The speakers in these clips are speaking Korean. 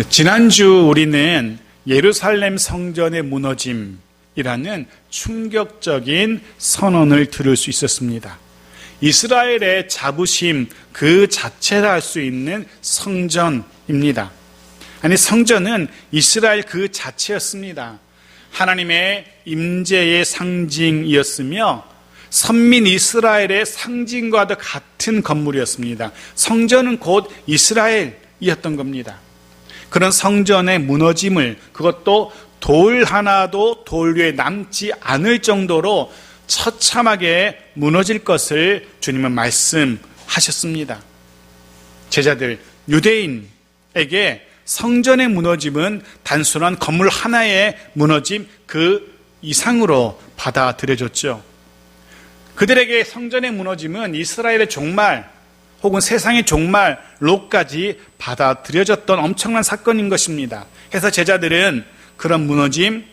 지난주 우리는 예루살렘 성전의 무너짐이라는 충격적인 선언을 들을 수 있었습니다. 이스라엘의 자부심 그 자체라 할 수 있는 성전입니다. 아니, 성전은 이스라엘 그 자체였습니다. 하나님의 임재의 상징이었으며 선민 이스라엘의 상징과도 같은 건물이었습니다. 성전은 곧 이스라엘이었던 겁니다. 그런 성전의 무너짐을, 그것도 돌 하나도 돌 위에 남지 않을 정도로 처참하게 무너질 것을 주님은 말씀하셨습니다. 제자들, 유대인에게 성전의 무너짐은 단순한 건물 하나의 무너짐 그 이상으로 받아들여졌죠. 그들에게 성전의 무너짐은 이스라엘의 종말 혹은 세상의 종말로까지 받아들여졌던 엄청난 사건인 것입니다. 그래서 제자들은 그런 무너짐의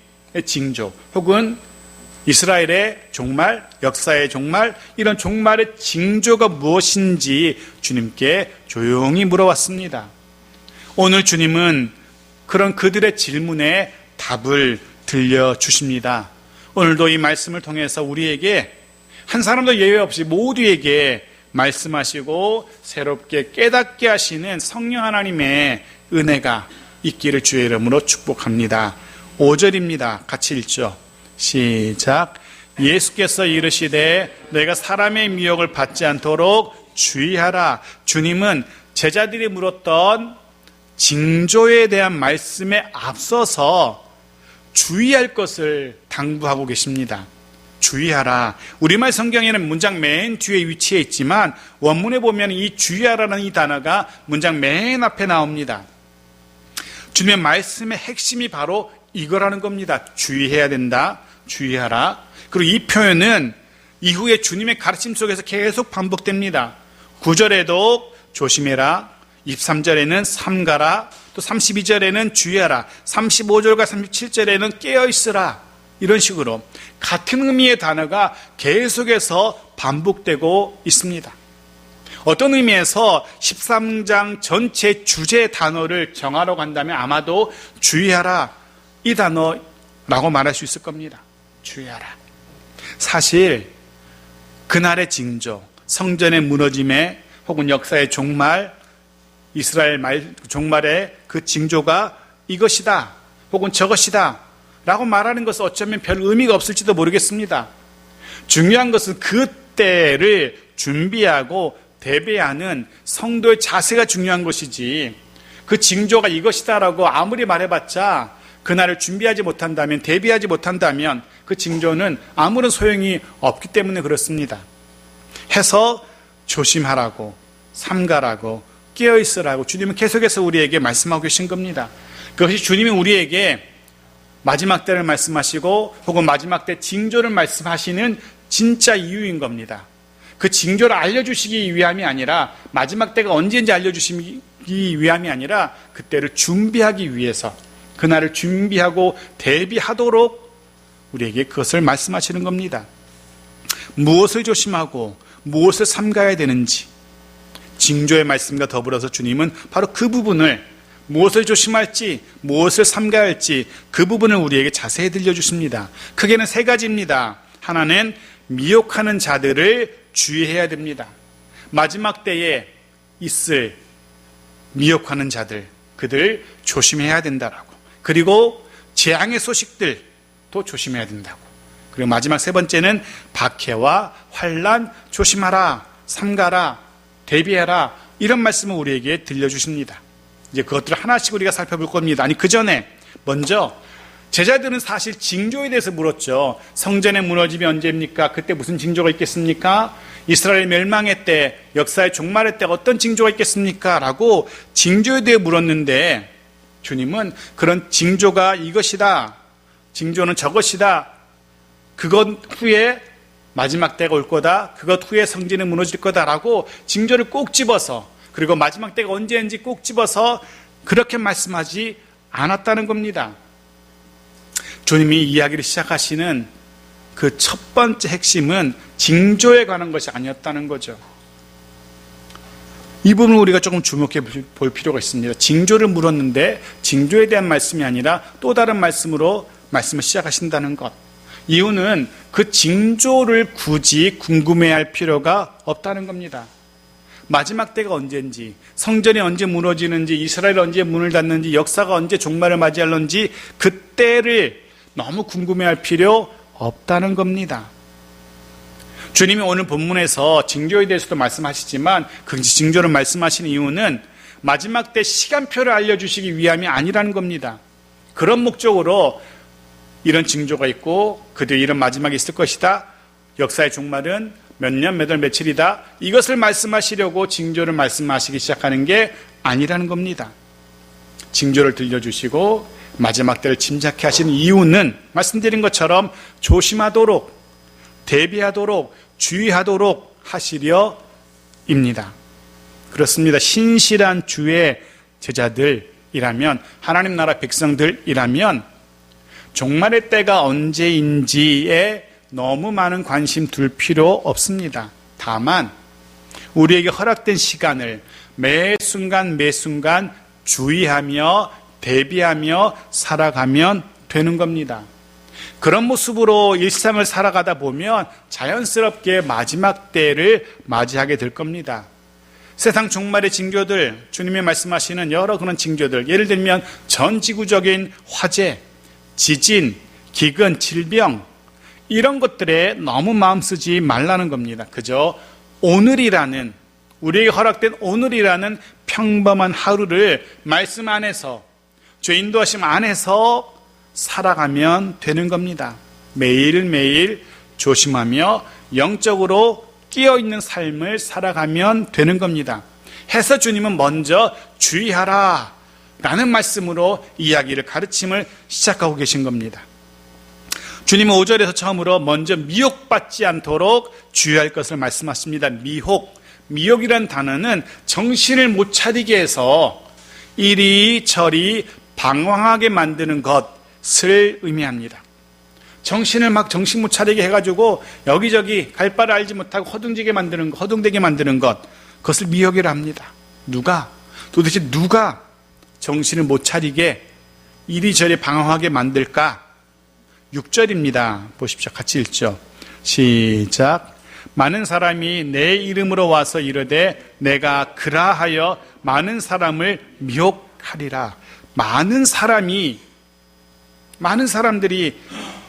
징조 혹은 이스라엘의 종말, 역사의 종말, 이런 종말의 징조가 무엇인지 주님께 조용히 물어왔습니다. 오늘 주님은 그런 그들의 질문에 답을 들려주십니다. 오늘도 이 말씀을 통해서 우리에게 한 사람도 예외 없이 모두에게 말씀하시고 새롭게 깨닫게 하시는 성령 하나님의 은혜가 있기를 주의 이름으로 축복합니다. 5절입니다. 같이 읽죠. 시작. 예수께서 이르시되 내가 사람의 미혹을 받지 않도록 주의하라. 주님은 제자들이 물었던 징조에 대한 말씀에 앞서서 주의할 것을 당부하고 계십니다. 주의하라. 우리말 성경에는 문장 맨 뒤에 위치해 있지만 원문에 보면 이 주의하라는 이 단어가 문장 맨 앞에 나옵니다. 주님의 말씀의 핵심이 바로 이거라는 겁니다. 주의해야 된다. 주의하라. 그리고 이 표현은 이후에 주님의 가르침 속에서 계속 반복됩니다. 9절에도 조심해라. 23절에는 삼가라. 또 32절에는 주의하라. 35절과 37절에는 깨어있으라. 이런 식으로 같은 의미의 단어가 계속해서 반복되고 있습니다. 어떤 의미에서 13장 전체 주제 단어를 정하러 간다면 아마도 주의하라 이 단어라고 말할 수 있을 겁니다. 주의하라. 사실 그날의 징조, 성전의 무너짐에 혹은 역사의 종말, 이스라엘 종말의 그 징조가 이것이다 혹은 저것이다 라고 말하는 것은 어쩌면 별 의미가 없을지도 모르겠습니다. 중요한 것은 그때를 준비하고 대비하는 성도의 자세가 중요한 것이지, 그 징조가 이것이다라고 아무리 말해봤자 그날을 준비하지 못한다면, 대비하지 못한다면 그 징조는 아무런 소용이 없기 때문에 그렇습니다. 해서 조심하라고, 삼가라고, 깨어있으라고 주님은 계속해서 우리에게 말씀하고 계신 겁니다. 그것이 주님이 우리에게 마지막 때를 말씀하시고 혹은 마지막 때 징조를 말씀하시는 진짜 이유인 겁니다. 그 징조를 알려주시기 위함이 아니라, 마지막 때가 언제인지 알려주시기 위함이 아니라 그때를 준비하기 위해서, 그날을 준비하고 대비하도록 우리에게 그것을 말씀하시는 겁니다. 무엇을 조심하고 무엇을 삼가야 되는지, 징조의 말씀과 더불어서 주님은 바로 그 부분을, 무엇을 조심할지 무엇을 삼가야 할지 그 부분을 우리에게 자세히 들려주십니다. 크게는 세 가지입니다. 하나는 미혹하는 자들을 주의해야 됩니다. 마지막 때에 있을 미혹하는 자들, 그들 조심해야 된다라고. 그리고 재앙의 소식들도 조심해야 된다고. 그리고 마지막 세 번째는 박해와 환난 조심하라, 삼가라, 대비해라, 이런 말씀을 우리에게 들려주십니다. 이제 그것들을 하나씩 우리가 살펴볼 겁니다. 아니, 그 전에 먼저 제자들은 사실 징조에 대해서 물었죠. 성전의 무너짐이 언제입니까? 그때 무슨 징조가 있겠습니까? 이스라엘 멸망의 때, 역사의 종말의 때 어떤 징조가 있겠습니까? 라고 징조에 대해 물었는데 주님은 그런 징조가 이것이다, 징조는 저것이다, 그것 후에 마지막 때가 올 거다, 그것 후에 성전이 무너질 거다라고 징조를 꼭 집어서, 그리고 마지막 때가 언제인지 꼭 집어서 그렇게 말씀하지 않았다는 겁니다. 주님이 이야기를 시작하시는 그 첫 번째 핵심은 징조에 관한 것이 아니었다는 거죠. 이 부분을 우리가 조금 주목해 볼 필요가 있습니다. 징조를 물었는데 징조에 대한 말씀이 아니라 또 다른 말씀으로 말씀을 시작하신다는 것. 이유는 그 징조를 굳이 궁금해할 필요가 없다는 겁니다. 마지막 때가 언제인지, 성전이 언제 무너지는지, 이스라엘이 언제 문을 닫는지, 역사가 언제 종말을 맞이할는지 그때를 너무 궁금해할 필요 없다는 겁니다. 주님이 오늘 본문에서 징조에 대해서도 말씀하시지만 그 징조를 말씀하시는 이유는 마지막 때 시간표를 알려주시기 위함이 아니라는 겁니다. 그런 목적으로 이런 징조가 있고 그들 이런 마지막이 있을 것이다. 역사의 종말은 몇 년, 몇 월, 며칠이다. 이것을 말씀하시려고 징조를 말씀하시기 시작하는 게 아니라는 겁니다. 징조를 들려주시고 마지막 때를 짐작케 하시는 이유는 말씀드린 것처럼 조심하도록, 대비하도록, 주의하도록 하시려입니다. 그렇습니다. 신실한 주의 제자들이라면, 하나님 나라 백성들이라면 종말의 때가 언제인지에 너무 많은 관심 둘 필요 없습니다. 다만 우리에게 허락된 시간을 매 순간 주의하며 대비하며 살아가면 되는 겁니다. 그런 모습으로 일상을 살아가다 보면 자연스럽게 마지막 때를 맞이하게 될 겁니다. 세상 종말의 징조들, 주님이 말씀하시는 여러 그런 징조들, 예를 들면 전지구적인 화재, 지진, 기근, 질병, 이런 것들에 너무 마음 쓰지 말라는 겁니다. 그저 오늘이라는, 우리에게 허락된 오늘이라는 평범한 하루를 말씀 안에서, 주의 인도하심 안에서 살아가면 되는 겁니다. 매일매일 조심하며 영적으로 끼어있는 삶을 살아가면 되는 겁니다. 해서 주님은 먼저 주의하라 라는 말씀으로 이야기를, 가르침을 시작하고 계신 겁니다. 주님은 5절에서 처음으로 먼저 미혹받지 않도록 주의할 것을 말씀하십니다. 미혹이란 단어는 정신을 못 차리게 해서 이리저리 방황하게 만드는 것을 의미합니다. 정신 못 차리게 해가지고 여기저기 갈 바를 알지 못하고 허둥지게 만드는 것, 허둥대게 만드는 것, 그것을 미혹이라 합니다. 도대체 누가 정신을 못 차리게 이리저리 방황하게 만들까? 6절입니다. 보십시오. 같이 읽죠. 시작. 많은 사람이 내 이름으로 와서 이르되 내가 그라하여 많은 사람을 미혹하리라. 많은 사람들이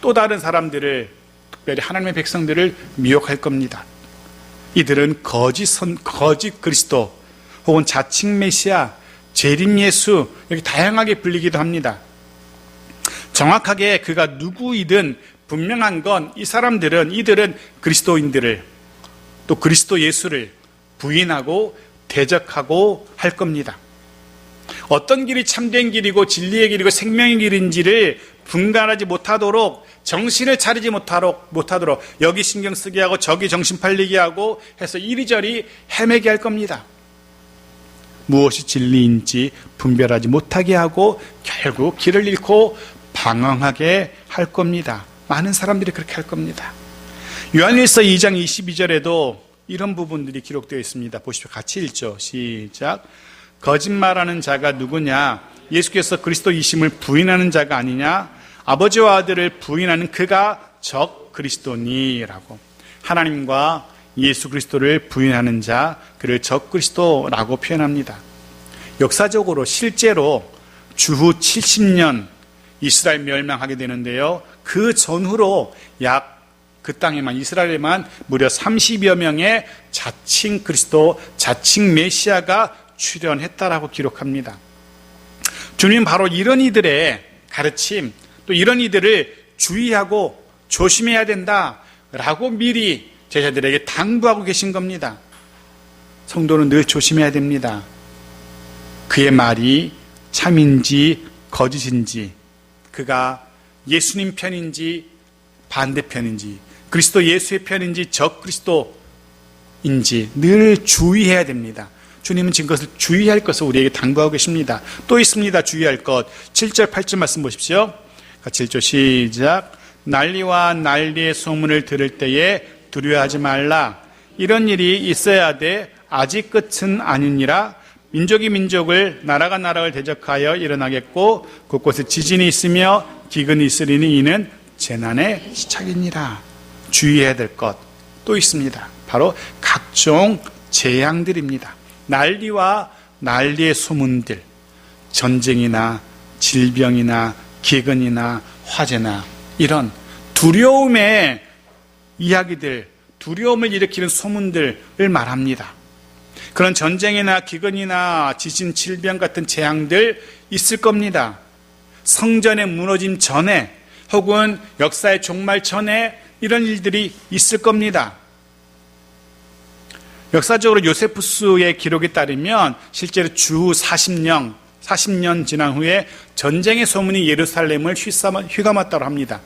또 다른 사람들을, 특별히 하나님의 백성들을 미혹할 겁니다. 이들은 거짓 그리스도 혹은 자칭 메시아, 재림 예수, 이렇게 다양하게 불리기도 합니다. 정확하게 그가 누구이든 분명한 건 이들은 그리스도인들을, 또 그리스도 예수를 부인하고 대적하고 할 겁니다. 어떤 길이 참된 길이고 진리의 길이고 생명의 길인지를 분간하지 못하도록, 정신을 차리지 못하도록 여기 신경 쓰게 하고 저기 정신 팔리게 하고 해서 이리저리 헤매게 할 겁니다. 무엇이 진리인지 분별하지 못하게 하고 결국 길을 잃고 방황하게 할 겁니다. 많은 사람들이 그렇게 할 겁니다. 요한일서 2장 22절에도 이런 부분들이 기록되어 있습니다. 보십시오. 같이 읽죠. 시작. 거짓말하는 자가 누구냐? 예수께서 그리스도이심을 부인하는 자가 아니냐? 아버지와 아들을 부인하는 그가 적 그리스도니라고. 하나님과 예수 그리스도를 부인하는 자, 그를 적 그리스도라고 표현합니다. 역사적으로 실제로 주후 70년 이스라엘 멸망하게 되는데요. 그 전후로 그 땅에만, 이스라엘에만 무려 30여 명의 자칭 그리스도, 자칭 메시아가 출현했다라고 기록합니다. 주님은 바로 이런 이들의 가르침, 또 이런 이들을 주의하고 조심해야 된다라고 미리 제자들에게 당부하고 계신 겁니다. 성도는 늘 조심해야 됩니다. 그의 말이 참인지 거짓인지, 그가 예수님 편인지 반대편인지, 그리스도 예수의 편인지 적 그리스도인지 늘 주의해야 됩니다. 주님은 지금 그것을 주의할 것을 우리에게 당부하고 계십니다. 또 있습니다. 주의할 것. 7절 8절 말씀 보십시오. 같이 읽죠. 시작. 난리와 난리의 소문을 들을 때에 두려워하지 말라. 이런 일이 있어야 돼 아직 끝은 아니니라. 민족이 민족을, 나라가 나라를 대적하여 일어나겠고 곳곳에 지진이 있으며 기근이 있으리니 이는 재난의 시작이니라. 주의해야 될 것 또 있습니다. 바로 각종 재앙들입니다. 난리와 난리의 소문들, 전쟁이나 질병이나 기근이나 화재나 이런 두려움의 이야기들, 두려움을 일으키는 소문들을 말합니다. 그런 전쟁이나 기근이나 지진, 질병 같은 재앙들 있을 겁니다. 성전의 무너짐 전에 혹은 역사의 종말 전에 이런 일들이 있을 겁니다. 역사적으로 요세푸스의 기록에 따르면 실제로 주 40년 지난 후에 전쟁의 소문이 예루살렘을 휘감았다고 합니다.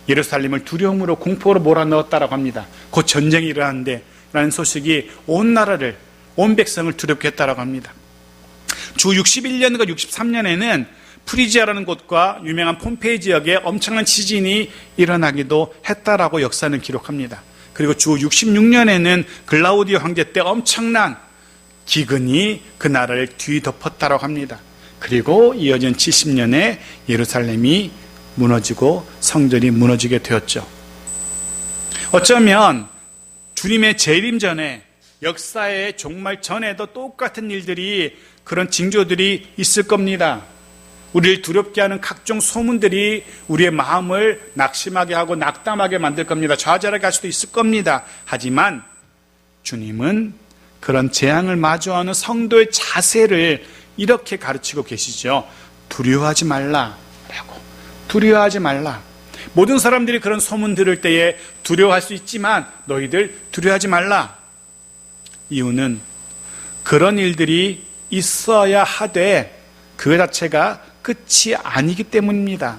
예루살렘을 두려움으로 공포로 몰아넣었다고 합니다. 곧 전쟁이 일어나는데 라는 소식이 온 나라를, 온 백성을 두렵게 했다고 합니다. 주 61년과 63년에는 프리지아라는 곳과 유명한 폼페이 지역에 엄청난 지진이 일어나기도 했다라고 역사는 기록합니다. 그리고 주 66년에는 글라우디오 황제 때 엄청난 기근이 그 나라를 뒤덮었다고 합니다. 그리고 이어진 70년에 예루살렘이 무너지고 성전이 무너지게 되었죠. 어쩌면 주님의 재림 전에, 역사의 종말 전에도 똑같은 일들이, 그런 징조들이 있을 겁니다. 우리를 두렵게 하는 각종 소문들이 우리의 마음을 낙심하게 하고 낙담하게 만들 겁니다. 좌절하게 할 수도 있을 겁니다. 하지만 주님은 그런 재앙을 마주하는 성도의 자세를 이렇게 가르치고 계시죠. 두려워하지 말라라고. 두려워하지 말라. 모든 사람들이 그런 소문 들을 때에 두려워할 수 있지만 너희들 두려워하지 말라. 이유는 그런 일들이 있어야 하되 그 자체가 끝이 아니기 때문입니다.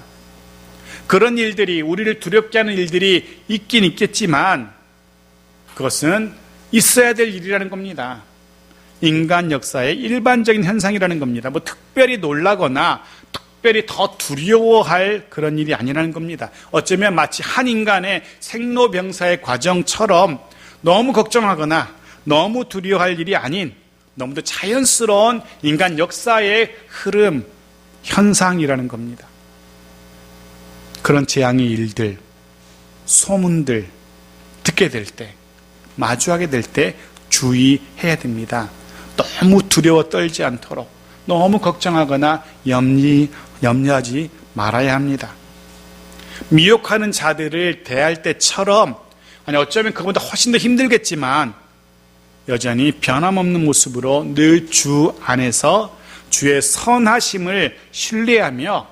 그런 일들이, 우리를 두렵게 하는 일들이 있긴 있겠지만 그것은 있어야 될 일이라는 겁니다. 인간 역사의 일반적인 현상이라는 겁니다. 뭐 특별히 놀라거나 특별히 더 두려워할 그런 일이 아니라는 겁니다. 어쩌면 마치 한 인간의 생로병사의 과정처럼 너무 걱정하거나 너무 두려워할 일이 아닌 너무도 자연스러운 인간 역사의 흐름, 현상이라는 겁니다. 그런 재앙의 일들, 소문들 듣게 될 때, 마주하게 될 때 주의해야 됩니다. 너무 두려워 떨지 않도록, 너무 걱정하거나 염려하지 말아야 합니다. 미혹하는 자들을 대할 때처럼, 아니 어쩌면 그보다 훨씬 더 힘들겠지만 여전히 변함없는 모습으로 늘 주 안에서 주의 선하심을 신뢰하며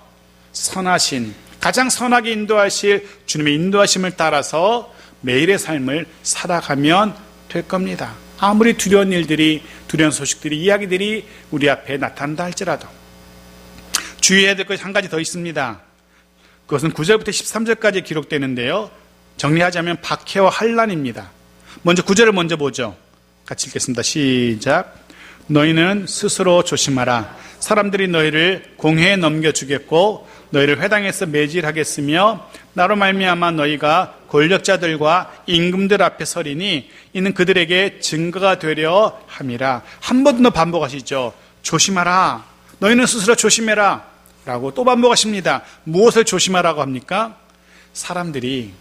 선하신, 가장 선하게 인도하실 주님의 인도하심을 따라서 매일의 삶을 살아가면 될 겁니다. 아무리 두려운 일들이, 두려운 소식들이, 이야기들이 우리 앞에 나타난다 할지라도 주의해야 될 것이 한 가지 더 있습니다. 그것은 9절부터 13절까지 기록되는데요, 정리하자면 박해와 환난입니다. 먼저 9절을 먼저 보죠. 같이 읽겠습니다. 시작. 너희는 스스로 조심하라. 사람들이 너희를 공회에 넘겨주겠고 너희를 회당에서 매질하겠으며 나로 말미암아 너희가 권력자들과 임금들 앞에 서리니 이는 그들에게 증거가 되려 함이라. 한 번 더 반복하시죠. 조심하라. 너희는 스스로 조심해라 라고 또 반복하십니다. 무엇을 조심하라고 합니까? 사람들이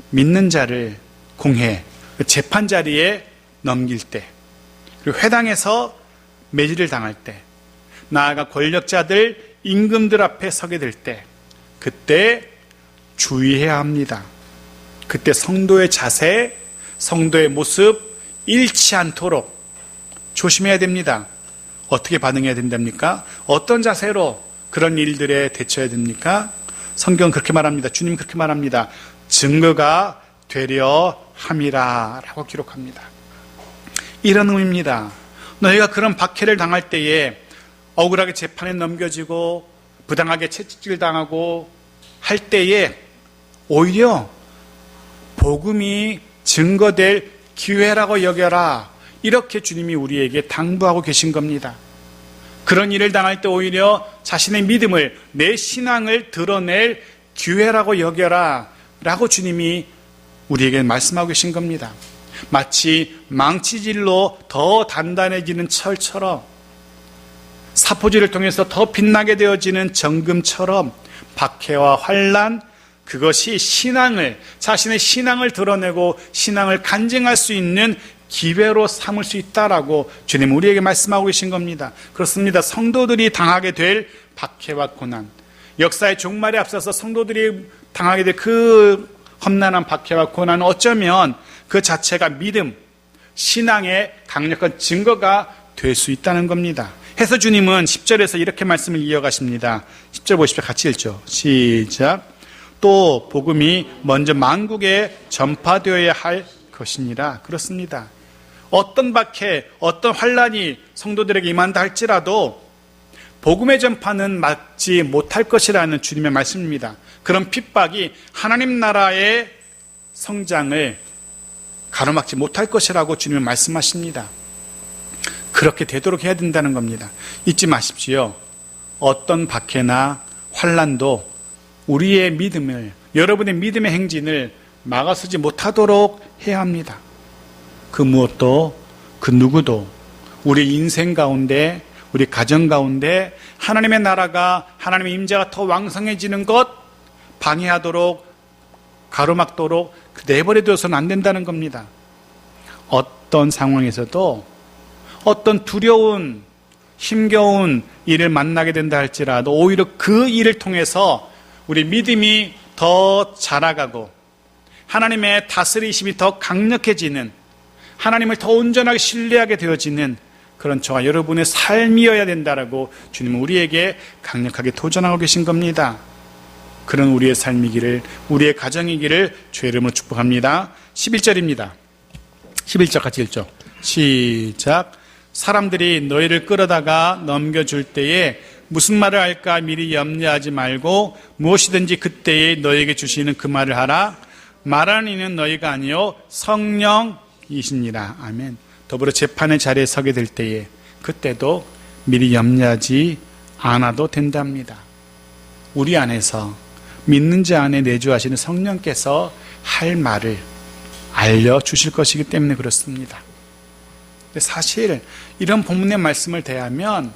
믿는 자를 공회, 재판 자리에 넘길 때, 그리고 회당에서 매질을 당할 때, 나아가 권력자들, 임금들 앞에 서게 될 때, 그때 주의해야 합니다. 그때 성도의 자세, 성도의 모습 잃지 않도록 조심해야 됩니다. 어떻게 반응해야 된답니까? 어떤 자세로 그런 일들에 대처해야 됩니까? 성경은 그렇게 말합니다. 주님 그렇게 말합니다. 증거가 되려 함이라 라고 기록합니다. 이런 의미입니다. 너희가 그런 박해를 당할 때에 억울하게 재판에 넘겨지고 부당하게 채찍질 당하고 할 때에 오히려 복음이 증거될 기회라고 여겨라. 이렇게 주님이 우리에게 당부하고 계신 겁니다. 그런 일을 당할 때 오히려 자신의 믿음을, 내 신앙을 드러낼 기회라고 여겨라 라고 주님이 우리에게 말씀하고 계신 겁니다. 마치 망치질로 더 단단해지는 철처럼, 사포질을 통해서 더 빛나게 되어지는 정금처럼 박해와 환난, 그것이 신앙을, 자신의 신앙을 드러내고 신앙을 간증할 수 있는 기회로 삼을 수 있다라고 주님 우리에게 말씀하고 계신 겁니다. 그렇습니다. 성도들이 당하게 될 박해와 고난, 역사의 종말에 앞서서 성도들이 당하게 될 그 험난한 박해와 고난은 어쩌면 그 자체가 믿음, 신앙의 강력한 증거가 될 수 있다는 겁니다. 해서 주님은 10절에서 이렇게 말씀을 이어가십니다. 10절 보십시오. 같이 읽죠. 시작. 또 복음이 먼저 만국에 전파되어야 할 것이니라. 그렇습니다. 어떤 박해, 어떤 환난이 성도들에게 임한다 할지라도 복음의 전파는 막지 못할 것이라는 주님의 말씀입니다. 그런 핍박이 하나님 나라의 성장을 가로막지 못할 것이라고 주님은 말씀하십니다. 그렇게 되도록 해야 된다는 겁니다. 잊지 마십시오. 어떤 박해나 환난도 우리의 믿음을, 여러분의 믿음의 행진을 막아서지 못하도록 해야 합니다. 그 무엇도, 그 누구도 우리 인생 가운데, 우리 가정 가운데 하나님의 나라가, 하나님의 임재가 더 왕성해지는 것 방해하도록, 가로막도록 내버려 둬서는 안 된다는 겁니다. 어떤 상황에서도 어떤 두려운, 힘겨운 일을 만나게 된다 할지라도 오히려 그 일을 통해서 우리 믿음이 더 자라가고 하나님의 다스리심이 더 강력해지는, 하나님을 더 온전하게 신뢰하게 되어지는 그런 저와 여러분의 삶이어야 된다라고 주님은 우리에게 강력하게 도전하고 계신 겁니다. 그런 우리의 삶이기를, 우리의 가정이기를 주의 이름으로 축복합니다. 11절입니다. 11절 같이 읽죠. 시작. 사람들이 너희를 끌어다가 넘겨줄 때에 무슨 말을 할까 미리 염려하지 말고 무엇이든지 그때에 너희에게 주시는 그 말을 하라. 말하는 이는 너희가 아니요 성령이시니라. 아멘. 더불어 재판의 자리에 서게 될 때에 그때도 미리 염려하지 않아도 된답니다. 우리 안에서 믿는 자 안에 내주하시는 성령께서 할 말을 알려주실 것이기 때문에 그렇습니다. 사실 이런 본문의 말씀을 대하면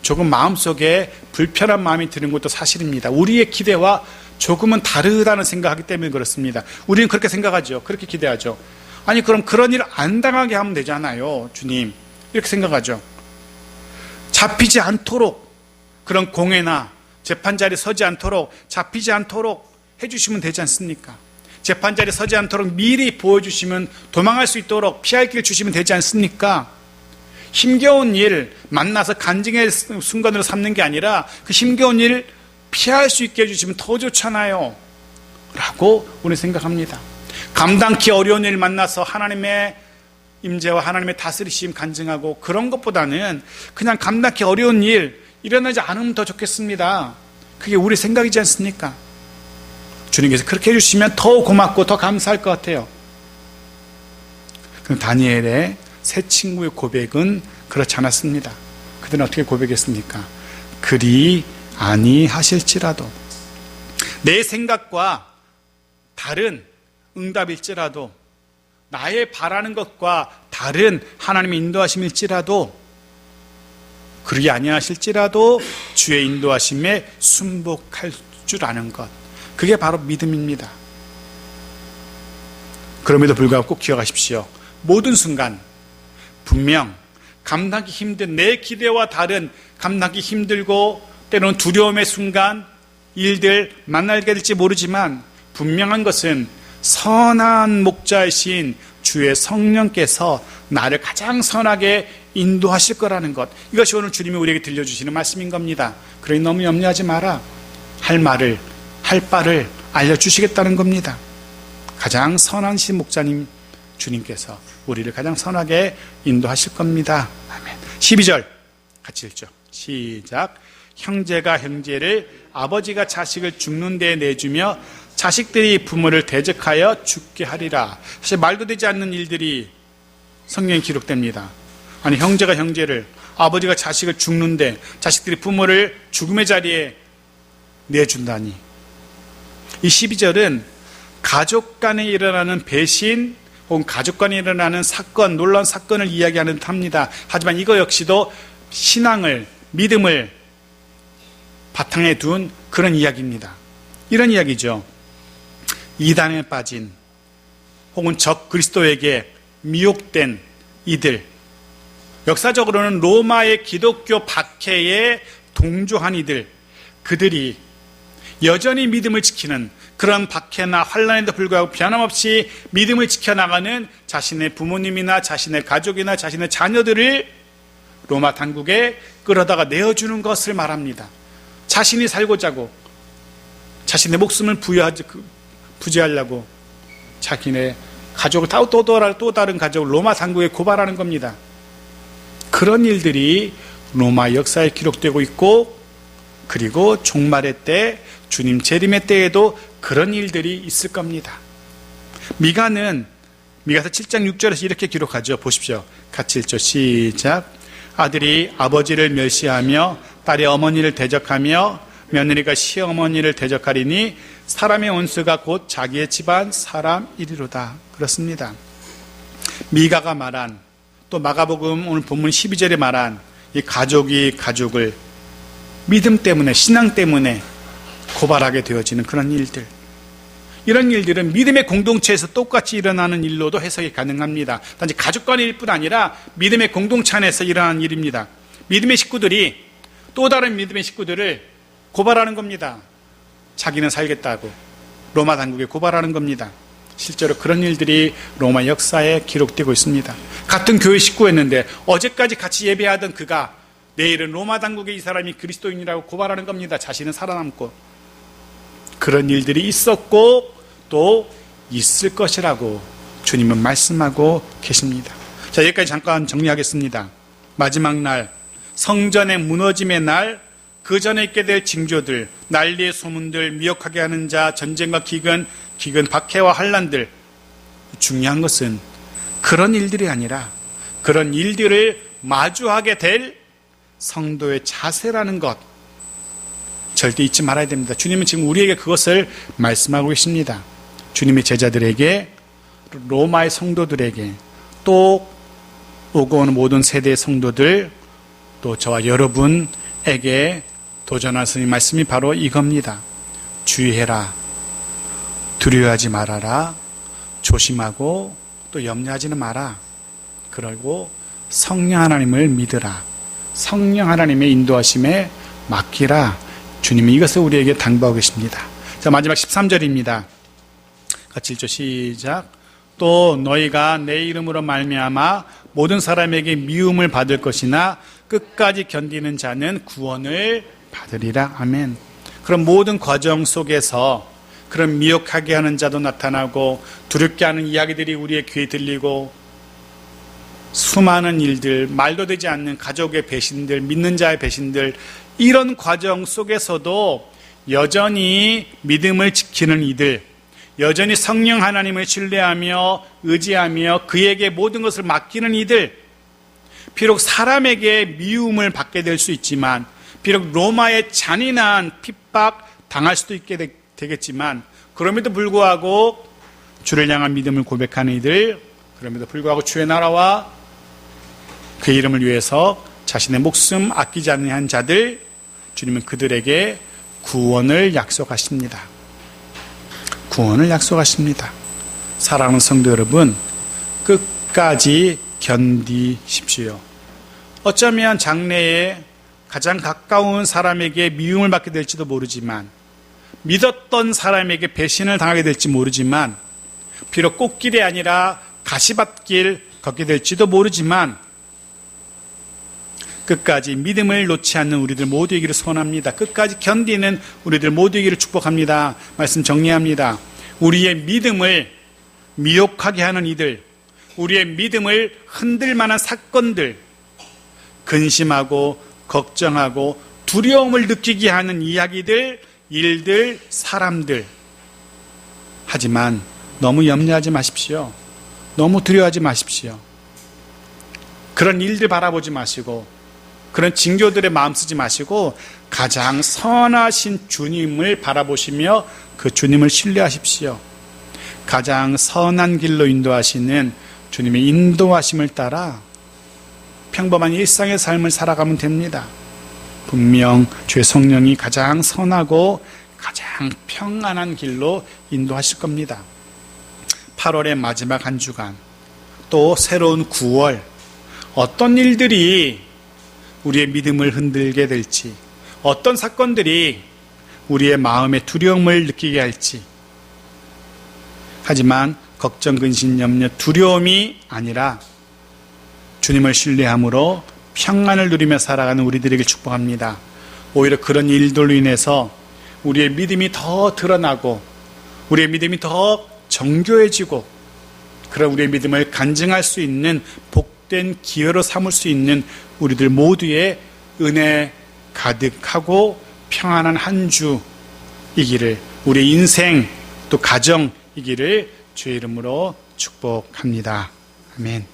조금 마음속에 불편한 마음이 드는 것도 사실입니다. 우리의 기대와 조금은 다르다는 생각하기 때문에 그렇습니다. 우리는 그렇게 생각하죠. 그렇게 기대하죠. 아니 그럼 그런 일을 안 당하게 하면 되잖아요, 주님. 이렇게 생각하죠. 잡히지 않도록, 그런 공회나 재판자리에 서지 않도록, 잡히지 않도록 해주시면 되지 않습니까? 재판자리에 서지 않도록 미리 보여주시면, 도망할 수 있도록 피할 길 주시면 되지 않습니까? 힘겨운 일 만나서 간증의 순간으로 삼는 게 아니라 그 힘겨운 일 피할 수 있게 해주시면 더 좋잖아요 라고 우리는 생각합니다. 감당기 어려운 일 만나서 하나님의 임재와 하나님의 다스리심 간증하고, 그런 것보다는 그냥 감당기 어려운 일 일어나지 않으면 더 좋겠습니다. 그게 우리 생각이지 않습니까? 주님께서 그렇게 해주시면 더 고맙고 더 감사할 것 같아요. 그럼 다니엘의 세 친구의 고백은 그렇지 않았습니다. 그들은 어떻게 고백했습니까? 그리 아니하실지라도, 내 생각과 다른 응답일지라도, 나의 바라는 것과 다른 하나님의 인도하심일지라도, 그리 아니하실지라도 주의 인도하심에 순복할 줄 아는 것, 그게 바로 믿음입니다. 그럼에도 불구하고 꼭 기억하십시오. 모든 순간 분명 감당하기 힘든, 내 기대와 다른 감당하기 힘들고 때로는 두려움의 순간, 일들 만나게 될지 모르지만 분명한 것은 선한 목자이신 주의 성령께서 나를 가장 선하게 인도하실 거라는 것, 이것이 오늘 주님이 우리에게 들려주시는 말씀인 겁니다. 그러니 너무 염려하지 마라. 할 말을, 할 바를 알려주시겠다는 겁니다. 가장 선하신 목자님 주님께서 우리를 가장 선하게 인도하실 겁니다. 아멘. 12절 같이 읽죠. 시작. 형제가 형제를, 아버지가 자식을 죽는 데 내주며 자식들이 부모를 대적하여 죽게 하리라. 사실 말도 되지 않는 일들이 성경에 기록됩니다. 아니 형제가 형제를, 아버지가 자식을 죽는데 자식들이 부모를 죽음의 자리에 내준다니. 이 12절은 가족 간에 일어나는 배신, 혹은 가족 간에 일어나는 사건, 놀라운 사건을 이야기하는 듯합니다. 하지만 이거 역시도 신앙을, 믿음을 바탕에 둔 그런 이야기입니다. 이런 이야기죠. 이단에 빠진 혹은 적 그리스도에게 미혹된 이들, 역사적으로는 로마의 기독교 박해에 동조한 이들, 그들이 여전히 믿음을 지키는, 그런 박해나 환난에도 불구하고 변함없이 믿음을 지켜나가는 자신의 부모님이나 자신의 가족이나 자신의 자녀들을 로마 당국에 끌어다가 내어주는 것을 말합니다. 자신이 살고자 하고 자신의 목숨을 부지하려고 자기네 가족을 또 다른 가족을 로마 당국에 고발하는 겁니다. 그런 일들이 로마 역사에 기록되고 있고, 그리고 종말의 때, 주님 재림의 때에도 그런 일들이 있을 겁니다. 미가서 7장 6절에서 이렇게 기록하죠. 보십시오. 같이 읽죠. 시작. 아들이 아버지를 멸시하며 딸이 어머니를 대적하며 며느리가 시어머니를 대적하리니 사람의 원수가 곧 자기의 집안 사람이리로다. 그렇습니다. 미가가 말한, 또 마가복음 오늘 본문 12절에 말한 이 가족이 가족을 믿음 때문에, 신앙 때문에 고발하게 되어지는 그런 일들, 이런 일들은 믿음의 공동체에서 똑같이 일어나는 일로도 해석이 가능합니다. 단지 가족 간의 일뿐 아니라 믿음의 공동체 안에서 일어나는 일입니다. 믿음의 식구들이 또 다른 믿음의 식구들을 고발하는 겁니다. 자기는 살겠다고 로마 당국에 고발하는 겁니다. 실제로 그런 일들이 로마 역사에 기록되고 있습니다. 같은 교회 식구였는데 어제까지 같이 예배하던 그가 내일은 로마 당국에 이 사람이 그리스도인이라고 고발하는 겁니다. 자신은 살아남고. 그런 일들이 있었고 또 있을 것이라고 주님은 말씀하고 계십니다. 자, 여기까지 잠깐 정리하겠습니다. 마지막 날, 성전의 무너짐의 날, 그 전에 있게 될 징조들, 난리의 소문들, 미혹하게 하는 자, 전쟁과 기근, 박해와 환난들. 중요한 것은 그런 일들이 아니라 그런 일들을 마주하게 될 성도의 자세라는 것, 절대 잊지 말아야 됩니다. 주님은 지금 우리에게 그것을 말씀하고 계십니다. 주님의 제자들에게, 로마의 성도들에게, 또 오고 오는 모든 세대의 성도들, 또 저와 여러분에게 도전하시는 말씀이 바로 이겁니다. 주의해라, 두려워하지 말아라, 조심하고 또 염려하지는 마라. 그리고 성령 하나님을 믿으라, 성령 하나님의 인도하심에 맡기라. 주님이 이것을 우리에게 당부하고 계십니다. 자, 마지막 13절입니다. 같이 읽죠. 시작. 또 너희가 내 이름으로 말미암아 모든 사람에게 미움을 받을 것이나 끝까지 견디는 자는 구원을 받으리라. 아멘. 그럼 모든 과정 속에서 그런 미혹하게 하는 자도 나타나고 두렵게 하는 이야기들이 우리의 귀에 들리고 수많은 일들, 말도 되지 않는 가족의 배신들, 믿는 자의 배신들, 이런 과정 속에서도 여전히 믿음을 지키는 이들, 여전히 성령 하나님을 신뢰하며 의지하며 그에게 모든 것을 맡기는 이들, 비록 사람에게 미움을 받게 될 수 있지만, 비록 로마의 잔인한 핍박 당할 수도 있게 되겠지만, 그럼에도 불구하고 주를 향한 믿음을 고백하는 이들, 그럼에도 불구하고 주의 나라와 그 이름을 위해서 자신의 목숨 아끼지 않는 자들, 주님은 그들에게 구원을 약속하십니다. 구원을 약속하십니다. 사랑하는 성도 여러분, 끝까지 견디십시오. 어쩌면 장래에 가장 가까운 사람에게 미움을 받게 될지도 모르지만, 믿었던 사람에게 배신을 당하게 될지 모르지만, 비록 꽃길이 아니라 가시밭길 걷게 될지도 모르지만, 끝까지 믿음을 놓지 않는 우리들 모두이기를 소원합니다. 끝까지 견디는 우리들 모두이기를 축복합니다. 말씀 정리합니다. 우리의 믿음을 미혹하게 하는 이들, 우리의 믿음을 흔들 만한 사건들, 근심하고 걱정하고 두려움을 느끼게 하는 이야기들, 일들, 사람들. 하지만 너무 염려하지 마십시오. 너무 두려워하지 마십시오. 그런 일들 바라보지 마시고, 그런 징조들의 마음 쓰지 마시고, 가장 선하신 주님을 바라보시며 그 주님을 신뢰하십시오. 가장 선한 길로 인도하시는 주님의 인도하심을 따라 평범한 일상의 삶을 살아가면 됩니다. 분명 주의 성령이 가장 선하고 가장 평안한 길로 인도하실 겁니다. 8월의 마지막 한 주간, 또 새로운 9월, 어떤 일들이 우리의 믿음을 흔들게 될지, 어떤 사건들이 우리의 마음에 두려움을 느끼게 할지. 하지만 걱정, 근심, 염려, 두려움이 아니라 주님을 신뢰함으로 평안을 누리며 살아가는 우리들에게 축복합니다. 오히려 그런 일들로 인해서 우리의 믿음이 더 드러나고 우리의 믿음이 더 정교해지고 그런 우리의 믿음을 간증할 수 있는 복된 기회로 삼을 수 있는 우리들 모두의 은혜 가득하고 평안한 한 주이기를, 우리 인생 또 가정이기를 주의 이름으로 축복합니다. 아멘.